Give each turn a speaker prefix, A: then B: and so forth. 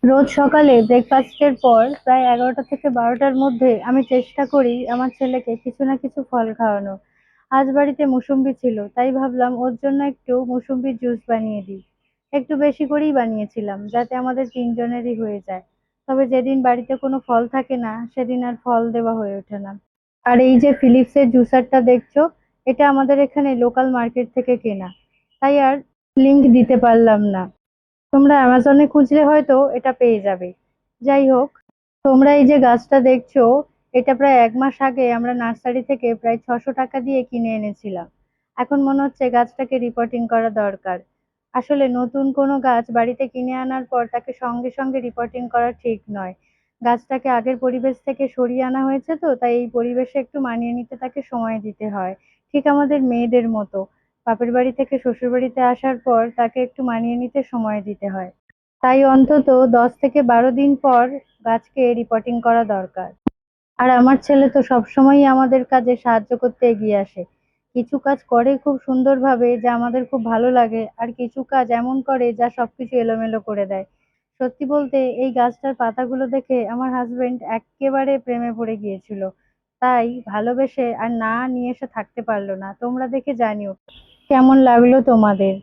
A: রোজ সকালে ব্রেকফাস্টের পর প্রায় 11টা থেকে 12টার মধ্যে আমি চেষ্টা করি আমার ছেলেকে কিছু না কিছু ফল খাওয়ানোর। আজ বাড়িতে মুসুম্বি ছিল, তাই ভাবলাম ওর জন্য একটু মুসুম্বির জুস বানিয়ে দিই। একটু বেশি করেই বানিয়েছিলাম যাতে আমাদের তিনজনেরই হয়ে যায়। তবে যেদিন বাড়িতে কোনো ফল থাকে না সেদিন আর ফল দেওয়া হয়ে ওঠে না। আর এই যে ফিলিপসের জুসারটা দেখছো, এটা আমাদের এখানে লোকাল মার্কেট থেকে কেনা, তাই আর লিংক দিতে পারলাম না। তোমরা অ্যামাজনে খুঁজলে হয়তো এটা পেয়ে যাবে। যাই হোক, তোমরা এই যে গাছটা দেখছো, এটা প্রায় 1 মাস আগে আমরা নার্সারি থেকে প্রায় 600 টাকা দিয়ে কিনে এনেছিলাম। এখন মনে হচ্ছে গাছটাকে রিপোর্টিং করা দরকার। আসলে নতুন কোনো গাছ বাড়িতে কিনে আনার পর তাকে সঙ্গে সঙ্গে রিপোর্টিং করা ঠিক নয়। গাছটাকে আগের পরিবেশ থেকে সরিয়ে আনা হয়েছে, তো তাই এই পরিবেশে একটু মানিয়ে নিতে তাকে সময় দিতে হয়। ঠিক আমাদের মেয়েদের মতো, বাপের বাড়ি থেকে শ্বশুর বাড়িতে আসার পর তাকে একটু মানিয়ে নিতে সময় দিতে হয়। তাই অন্তত 10 থেকে 12 দিন পর গাছকে রিপোর্টিং করা দরকার। আর আমার ছেলে তো সবসময়ই আমাদের কাজে সাহায্য করতে এগিয়ে আসে। কিছু কাজ করে খুব সুন্দরভাবে, যা আমাদের খুব ভালো লাগে, আর কিছু কাজ এমন করে যা সবকিছু এলোমেলো করে দেয়। সত্যি বলতে এই গাছটার পাতাগুলো দেখে আমার হাজবেন্ড একেবারে প্রেমে পড়ে গিয়েছিল। তাই ভালোবেসে আর না নিয়ে এসে থাকতে পারলো না। তোমরা দেখে জানিও কেমন লাগলো তোমাদের।